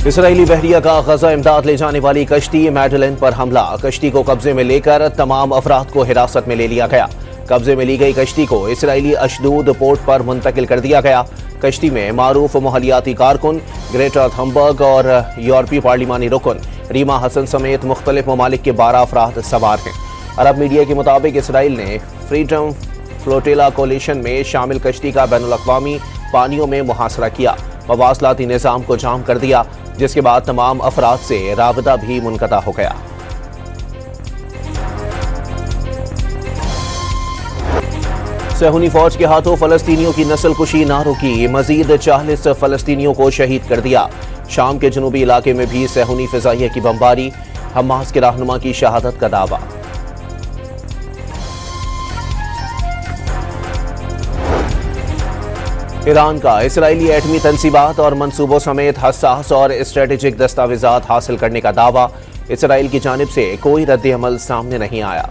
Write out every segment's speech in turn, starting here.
Israeli बहरिया का गजा इमदाद ले जाने वाली कश्ती मैडलिन पर हमला। कश्ती को कब्जे में लेकर तमाम अफराद को हिरासत में ले लिया गया। कब्जे में ली गई कश्ती को इसराइली अशदूद पोर्ट पर मुंतकिल कर दिया गया। कश्ती में मारूफ मोहलियाती कारकुन, ग्रेटर थम्बर्ग और यूरोपीय पार्लिमानी रुकन रीमा हसन समेत मुख्तलिफ ममालिक के 12 अफराद सवार हैं। अरब मीडिया के मुताबिक इसराइल ने फ्रीडम फ्लोटिला कोलिशन में शामिल कश्ती का बैनुल-अक़वामी पानियों में मुहासरा किया। मवासलाती निज़ाम को जाम कर दिया, जिसके बाद तमाम अफराद से राबता भी मुनक़ता हो गया। सहूनी फौज के हाथों फलस्तीनियों की नस्लकुशी ना रुकी। मजीद 40 फलस्तीनियों को शहीद कर दिया। शाम के जनूबी इलाके में भी सहूनी फिजाइया की बमबारी। हमास के रहनुमा की शहादत का दावा। ईरान का इसराइली एटमी तंसीबात और मंसूबों समेत हसास और स्ट्रेटेजिक दस्तावेजात हासिल करने का दावा। इसराइल की जानिब से कोई रद्द-ए-अमल सामने नहीं आया।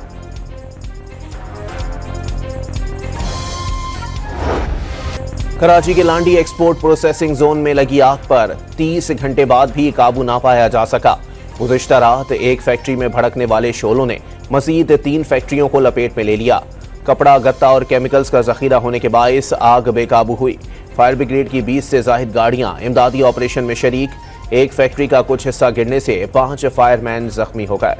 कराची के लांडी एक्सपोर्ट प्रोसेसिंग जोन में लगी आग पर 30 घंटे बाद भी काबू ना पाया जा सका। गुज़िश्ता रात एक फैक्ट्री में भड़कने वाले शोलों ने मजीद 3 फैक्ट्रियों को लपेट में ले लिया। कपड़ा, गत्ता और केमिकल्स का जखीरा होने के बायस आग बेकाबू हुई। फायर ब्रिगेड की 20 से जायद गाड़ियां इमदादी ऑपरेशन में शरीक। एक फैक्ट्री का कुछ हिस्सा गिरने से 5 फायरमैन जख्मी हो गए।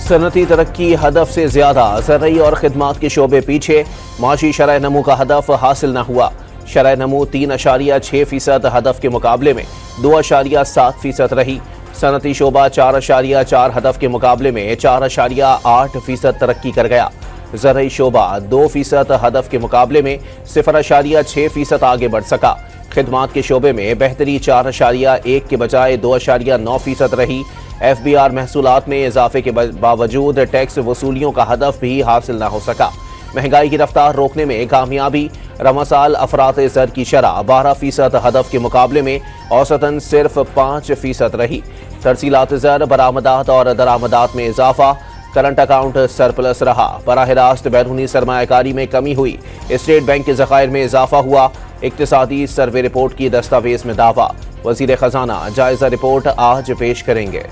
सनती तरक्की हदफ से ज्यादा ज़रई और खिदमात के शोबे पीछे। माशी शरह नमू का हदफ हासिल न हुआ। शरह नमू 3.6% हदफ के मुकाबले में 2.7% रही। सनती शोबा 4.4 हदफ के मुकाबले में 4.8% तरक्की कर गया। ज़रई शोबा 2% हदफ के मुकाबले में 0.6% आगे बढ़ सका। खिदमात के शोबे में बेहतरी 4.1 के बजाय 2.9% रही। FBR महसूलात में इजाफे के बावजूद टैक्स वसूलियों का हदफ भी हासिल न हो सका। महंगाई की रफ्तार रोकने में कामयाबी। रमसाल अफरात ज़र की शरह 12% हदफ के मुकाबले में औसतन सिर्फ 5% रही। तरसीलात ज़र, बरामदात और दरामदात में इजाफा। करंट अकाउंट सरप्लस रहा। बराह रास्त बैरूनी सरमायाकारी में कमी हुई। स्टेट बैंक के ज़खायर में इजाफा हुआ। इक्तिसादी सर्वे रिपोर्ट की दस्तावेज में दावा। वज़ीर खजाना जायजा रिपोर्ट आज पेश करेंगे।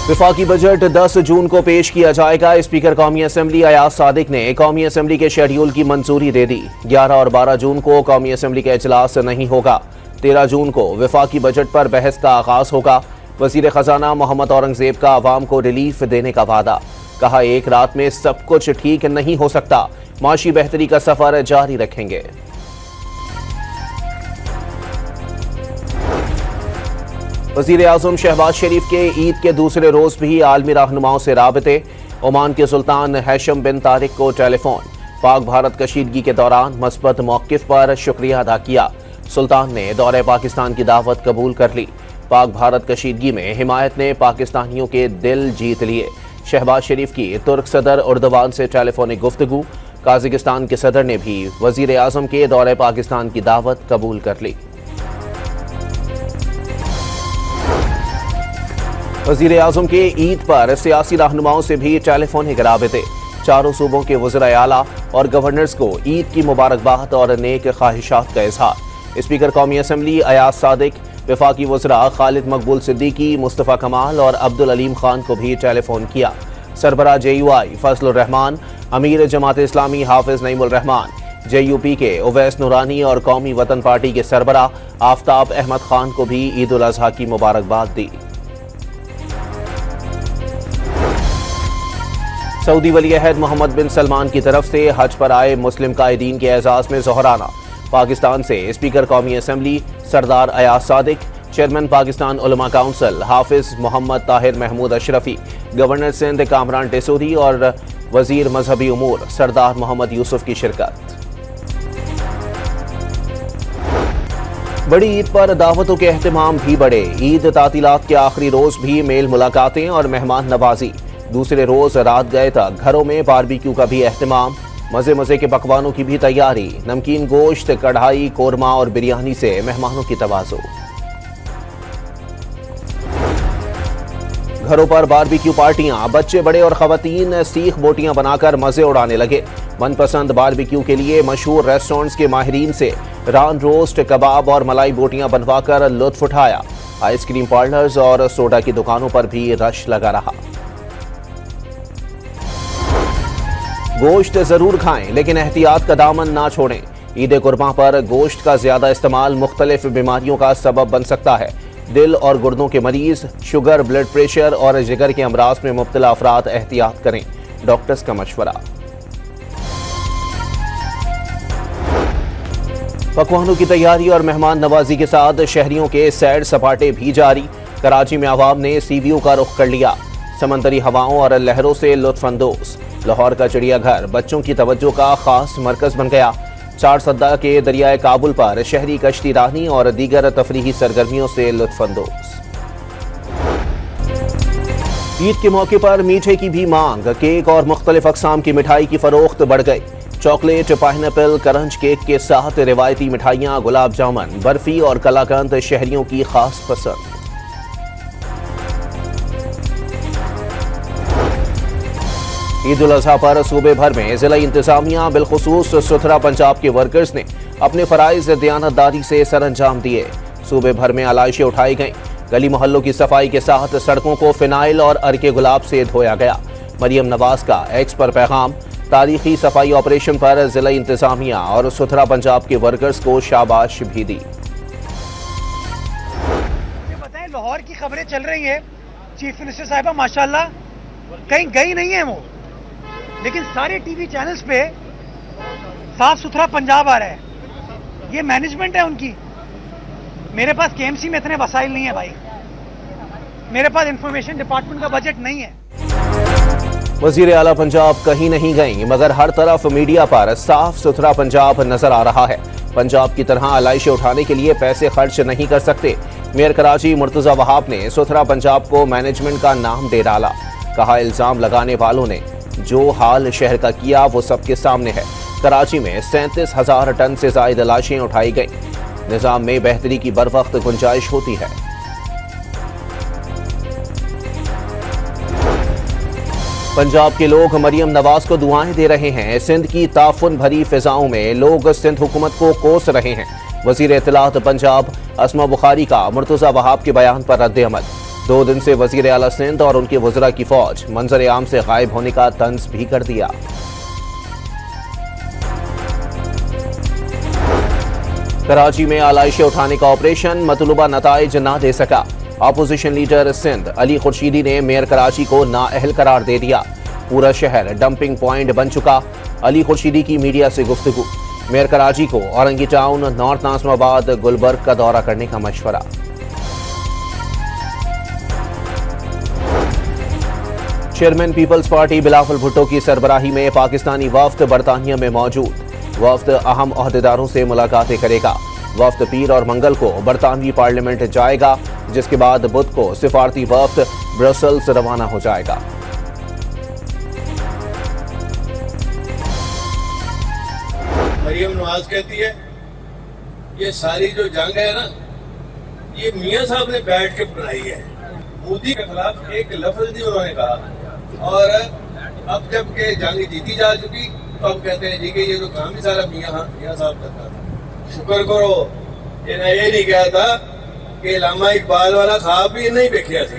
विफाकी बजट 10 जून को पेश किया जाएगा। स्पीकर कौमी असम्बली अयाज सादिक ने कौमी असम्बली के शेड्यूल की मंजूरी दे दी। 11 और 12 जून को कौमी असम्बली का इजलास नहीं होगा। 13 जून को विफाकी बजट पर बहस का आगाज होगा। वज़ीर खजाना मोहम्मद औरंगजेब का अवाम को रिलीफ देने का वादा। कहा, एक रात में सब कुछ ठीक नहीं हो सकता। माशी बेहतरी का सफर जारी रखेंगे। वज़ीर आज़म शहबाज शरीफ के ईद के दूसरे रोज भी आलमी रहनुमाओं से राबते। ओमान के सुल्तान हैशम बिन तारिक को टेलीफोन। पाक भारत कशीदगी के दौरान मस्बत मौक़िफ़ पर शुक्रिया अदा किया। सुल्तान ने दौरे पाकिस्तान की दावत कबूल कर ली। पाक भारत कशीदगी में हिमायत ने पाकिस्तानियों के दिल जीत लिए। शहबाज शरीफ की तुर्क सदर उर्दवान से टेलीफोनिक गुफ्तगू। काज़ाकिस्तान के सदर ने भी वज़ीर आज़म के दौरे पाकिस्तान की दावत कबूल कर ली। वज़ीर आज़म के ईद पर सियासी रहनुमाओं से भी टेलीफोनिक राबते। चारों सूबों के वज़राए आला और गवर्नर्स को ईद की मुबारकबाद और नेक ख्वाहिशात का इजहार। स्पीकर कौमी असम्बली अयाज सादिक, वफाकी वज़रा खालिद मकबूल सिद्दीकी, मुस्तफ़ा कमाल और अब्दुल अलीम खान को भी टेलीफोन किया। सरबरा JUI फजलुर रहमान, अमीर जमात इस्लामी हाफिज नईमुल रहमान, JUP के उवैस नूरानी और कौमी वतन पार्टी के सरबरा आफ्ताब अहमद खान को भी ईद उल अज़हा की मुबारकबाद दी। सऊदी वली अहद मोहम्मद बिन सलमान की तरफ से हज पर आए मुस्लिम कायदीन के एजाज में जोहराना। पाकिस्तान से स्पीकर कौमी असम्बली सरदार अयाज सादिक, चेयरमैन पाकिस्तान उलमा काउंसिल हाफिज मोहम्मद ताहिर महमूद अशरफी, गवर्नर सिंध कामरान टेसूरी और वजीर मजहबी उमूर सरदार मोहम्मद यूसुफ की शिरकत। बड़ी ईद पर दावतों के अहतमाम भी बढ़े। ईद तातीलात के आखिरी रोज भी मेल मुलाकातें और मेहमान नवाजी। दूसरे रोज रात गए तक घरों में बारबेक्यू का भी अहतमाम। मजे मजे के पकवानों की भी तैयारी। नमकीन गोश्त, कढ़ाई, कोरमा और बिरयानी से मेहमानों की तवाज़ो। घरों पर बारबेक्यू पार्टियां, बच्चे बड़े और खवातीन सीख बोटियां बनाकर मजे उड़ाने लगे। मनपसंद बारबेक्यू के लिए मशहूर रेस्टोरेंट्स के माहिरीन से रान रोस्ट, कबाब और मलाई बोटियां बनवाकर लुत्फ उठाया। आइसक्रीम पार्लर्स और सोडा की दुकानों पर भी रश लगा रहा। गोश्त जरूर खाएं, लेकिन एहतियात का दामन ना छोड़ें। ईद कुर्बान पर गोश्त का ज्यादा इस्तेमाल मुख्तलिफ बीमारियों का सबब बन सकता है। दिल और गुर्दों के मरीज, शुगर, ब्लड प्रेशर और जिगर के अमराज में मुब्तला अफराद एहतियात करें, डॉक्टर्स का मशवरा। पकवानों की तैयारी और मेहमान नवाजी के साथ शहरियों के सैर सपाटे भी जारी। कराची में आवाम ने सीवियों का रुख कर लिया। समंदरी हवाओं और लहरों से लुत्फानंदोज। लाहौर का चिड़ियाघर बच्चों की तवज्जो का खास मरकज बन गया। चार सद्दा के दरियाए काबुल पर शहरी कश्ती रानी और दीगर तफरीही सरगर्मियों से लुत्फानंदोज। ईद के मौके पर मीठे की भी मांग। केक और मुख्तलिफ अकसाम की मिठाई की फरोख्त बढ़ गई। चॉकलेट, पाइनएप्पल, करंज केक के साथ रिवायती मिठाइयाँ, गुलाब जामुन, बर्फी और कलाकंद शहरियों की खास पसंद। ईद उल अजहा पर सूबे भर में जिला इंतजामिया बिलखुसूस सुथरा पंजाब के वर्कर्स ने अपने फराइज दयानतदारी से सरअंजाम दिए। सूबे भर में आलाइशें उठाई गईं। गली मोहल्लों की सफाई के साथ सड़कों को फिनाइल और अर्के गुलाब से धोया गया। मरियम नवाज का एक्स पर पैगाम। तारीखी सफाई ऑपरेशन पर जिला इंतजामिया और सुथरा पंजाब के वर्कर्स को शाबाश भी दी। बताएं, लाहौर की खबरें चल रही है, चीफ मिनिस्टर साहिबा माशाल्लाह कहीं गई नहीं है वो, लेकिन सारे टीवी चैनल्स पे साफ सुथरा पंजाब आ रहा है। ये मैनेजमेंट है उनकी। मेरे पास केएमसी में इतने वसाइल नहीं है भाई, मेरे पास इंफॉर्मेशन डिपार्टमेंट का बजट नहीं है। वजीर आला पंजाब कहीं नहीं गई, मगर हर तरफ मीडिया पर साफ सुथरा पंजाब नजर आ रहा है। पंजाब की तरह आलाइशें उठाने के लिए पैसे खर्च नहीं कर सकते। मेयर कराची मुर्तजा वहाब ने सुथरा पंजाब को मैनेजमेंट का नाम दे डाला। कहा, इल्जाम लगाने वालों ने जो हाल शहर का किया वो सबके सामने है। कराची में 37,000 टन से ज्यादा लाशें उठाई गईं। निजाम में बेहतरी की बरवक्त गुंजाइश होती है। पंजाब के लोग मरियम नवाज को दुआएं दे रहे हैं। सिंध की ताफुन भरी फिजाओं में लोग सिंध हुकूमत को कोस रहे हैं। वजीर इत्तलात पंजाब अस्मा बुखारी का मुर्तजा वहाब के बयान पर रद्द अमल। 2 दिन से वजीर आला सिंध और उनके वज़रा की फौज मंजर आम से गायब होने का तंज भी कर दिया। कराची में आलाइशें उठाने का ऑपरेशन मतलूबा नताइज ना दे सका। अपोजिशन लीडर सिंध अली खुर्शीदी ने मेयर कराची को नाअहल करार दे दिया। पूरा शहर डंपिंग पॉइंट बन चुका। अली खुर्शीदी की मीडिया से गुफ्तगू। मेयर कराची को औरंगी टाउन, नॉर्थ नाज़िमाबाद, गुलबर्ग का दौरा करने का मशवरा। Chairman Peoples Party Bilawal Bhutto की सरबराही में पाकिस्तानी वफ्द बरतानिया में मौजूद। वफ्द अहम ओहदेदारों से मुलाकातें करेगा। वफ्द पीर और मंगल को बरतानवी पार्लियामेंट जाएगा, जिसके बाद बुध को सिफारती वफ्द ब्रसल्स रवाना हो जाएगा। मरियम नवाज कहती है ये सारी जो जंग है ना, ये मियां साहब ने बैठ के बनाई है। मोदी के खिलाफ एक लफ्ज नहीं उन्होंने कहा, और अब जब के जंग जीती जा चुकी तो अब कहते हैं जी कि ये जो काम ही सारा मियां साहब करता था। शुक्र करो इन्हें ये नहीं कहा था कि अल्लामा इकबाल वाला ख्वाब भी नहीं देखा था।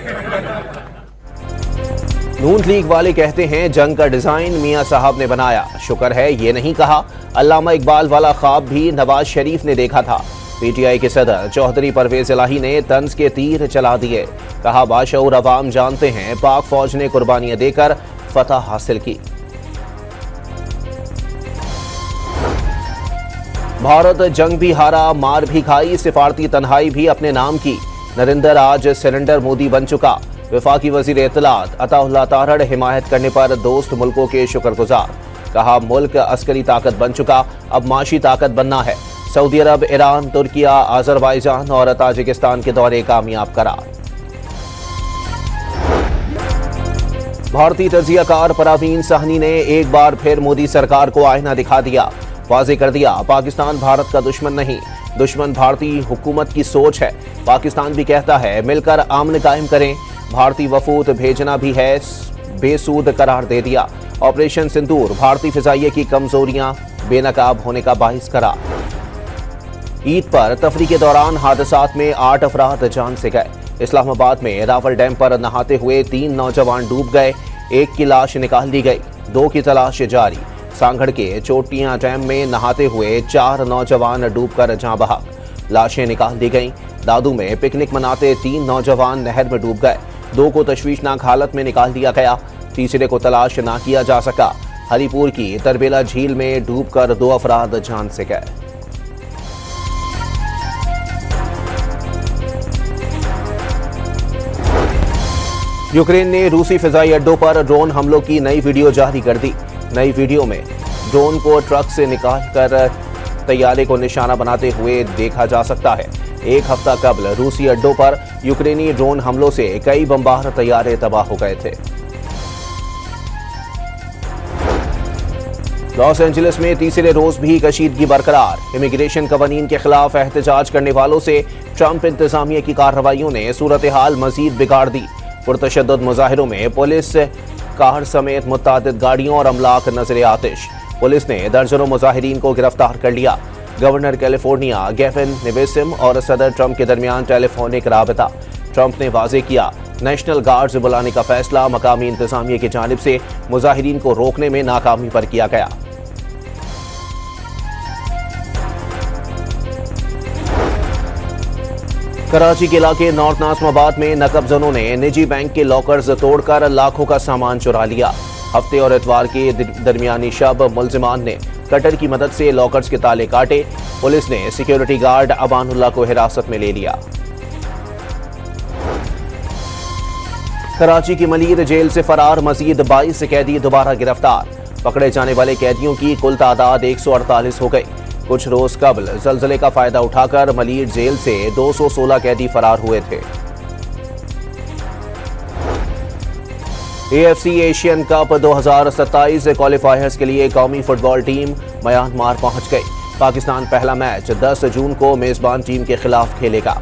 नून लीग वाले कहते हैं जंग का डिजाइन मियां साहब ने बनाया। शुक्र है ये नहीं कहा अल्लामा इकबाल वाला ख्वाब भी नवाज शरीफ ने देखा था। पीटीआई के सदर चौधरी परवेज इलाही ने तंज के तीर चला दिए। कहा, बाशऊर अवाम जानते हैं पाक फौज ने कुर्बानियां देकर फतह हासिल की। भारत जंग भी हारा, मार भी खाई, सिफारती तन्हाई भी अपने नाम की। नरेंद्र आज सिलेंडर मोदी बन चुका। वफाकी वजीर इत्तलात अताउल्लाह तारड़ हिमायत करने पर दोस्त मुल्कों के शुक्रगुजार। कहा, मुल्क अस्करी ताकत बन चुका, अब माशी ताकत बनना है। सऊदी अरब, ईरान, तुर्किया, आजरबाईजान और ताजिकिस्तान के दौरे कामयाब करार। भारतीय तजियाकार परवीन साहनी ने एक बार फिर मोदी सरकार को आईना दिखा दिया। वाज़े कर दिया, पाकिस्तान भारत का दुश्मन नहीं, दुश्मन भारतीय हुकूमत की सोच है। पाकिस्तान भी कहता है मिलकर अमन कायम करें। भारतीय वफूद भेजना भी है बेसूद करार दे दिया। ऑपरेशन सिंदूर भारतीय फिजाइये की कमजोरियां बेनकाब होने का बाइस करार। ईद पर तफरी के दौरान हादसात में 8 अफराद जान से गए। इस्लामाबाद में रावल डैम पर नहाते हुए 3 नौजवान डूब गए, 1 की लाश निकाल ली गई, 2 की तलाश जारी। सांगड़ के चोटियां डैम में नहाते हुए 4 नौजवान डूबकर जां बहक, लाशें निकाल दी गईं। दादू में पिकनिक मनाते 3 नौजवान नहर में डूब गए, 2 को तशवीशनाक हालत में निकाल दिया गया, तीसरे को तलाश ना किया जा सका। हरिपुर की तरबेला झील में डूबकर 2 अफराद जान से गए। यूक्रेन ने रूसी फिजाई अड्डों पर ड्रोन हमलों की नई वीडियो जारी कर दी। नई वीडियो में ड्रोन को ट्रक से निकालकर तैयारे को निशाना बनाते हुए देखा जा सकता है। 1 हफ्ता कबल रूसी अड्डों पर यूक्रेनी ड्रोन हमलों से कई बमबार तैयारे तबाह हो गए थे। लॉस एंजलिस में तीसरे रोज भी कशीदगी बरकरार। इमिग्रेशन कवानीन के खिलाफ एहतजाज करने वालों से ट्रंप इंतजामिया की कार्रवाइयों ने सूरत हाल मजीद बिगाड़ दी। पुरतशद्दुद मुजाहिरों में पुलिस कार समेत मुतादिद गाड़ियों और अमलाक नजरे आतिश। पुलिस ने दर्जनों मुजाहिरीन को गिरफ्तार कर लिया। गवर्नर कैलिफोर्निया गेविन न्यूसम और सदर ट्रंप के दरमियान टेलीफोनिक राबता। ट्रंप ने वाजे किया, नेशनल गार्ड्स बुलाने का फैसला मकामी इंतजामिया की जानिब से मुजाहिरीन को रोकने में नाकामी पर किया गया। कराची के इलाके नॉर्थ नाज़िमाबाद में नकबजनों ने निजी बैंक के लॉकर्स तोड़कर लाखों का सामान चुरा लिया। हफ्ते और इतवार के दरमियानी शब मुल्जिमान ने कटर की मदद से लॉकर्स के ताले काटे। पुलिस ने सिक्योरिटी गार्ड अबानुल्लाह को हिरासत में ले लिया। कराची की मलीर जेल से फरार मजीद 22 कैदी दोबारा गिरफ्तार। पकड़े जाने वाले कैदियों की कुल तादाद 148 हो गई। कुछ रोज कबल जलजले का फायदा उठाकर मलीर जेल से 216 कैदी फरार हुए थे। AFC एशियन कप 2027 क्वालिफायर्स के लिए कौमी फुटबॉल टीम म्यांमार पहुंच गई। पाकिस्तान पहला मैच 10 जून को मेजबान टीम के खिलाफ खेलेगा।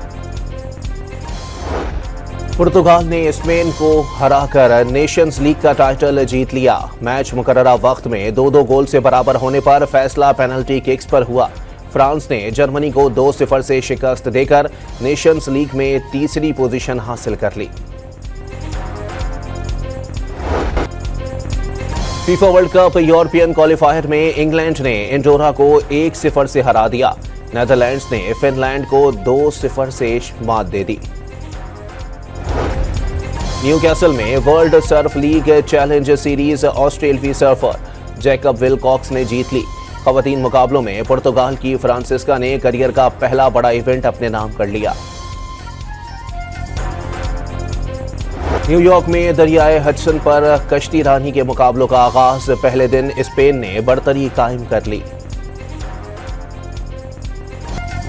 पुर्तगाल ने स्पेन को हराकर नेशंस लीग का टाइटल जीत लिया। मैच मुकर्ररा वक्त में 2-2 गोल से बराबर होने पर फैसला पेनल्टी किक्स पर हुआ। फ्रांस ने जर्मनी को 2-0 से शिकस्त देकर नेशंस लीग में तीसरी पोजीशन हासिल कर ली। FIFA world cup European qualifier में इंग्लैंड ने एंडोरा को 1-0 से हरा दिया। नेदरलैंड्स ने फिनलैंड को 2-0 से मात दे दी। न्यूकैसल में world Surf league challenge series ऑस्ट्रेलियाई सर्फर जैकब विलकॉक्स ने जीत ली। खवातीन मुकाबलों में पुर्तगाल की फ्रांसिस्का ने करियर का पहला बड़ा इवेंट अपने नाम कर लिया। न्यूयॉर्क में दरियाए हडसन पर कश्ती रानी के मुकाबलों का आगाज। पहले दिन स्पेन ने बढ़तरी कायम कर ली।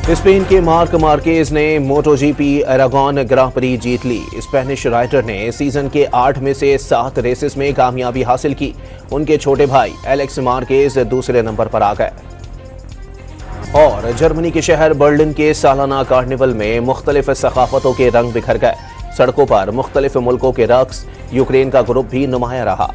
स्पेन के मार्क मार्केज ने MotoGP अरागोन ग्रां प्री जीत ली। स्पेनिश राइडर ने सीजन के 8 में से 7 रेसेस में कामयाबी हासिल की। उनके छोटे भाई एलेक्स मार्केज दूसरे नंबर पर आ गए। और जर्मनी के शहर बर्लिन के सालाना कार्निवल में मुख्तलिफ सकाफतों के रंग बिखर गए। सड़कों पर मुख्तलिफ मुल्कों के रक्स, यूक्रेन का ग्रुप भी नुमाया रहा।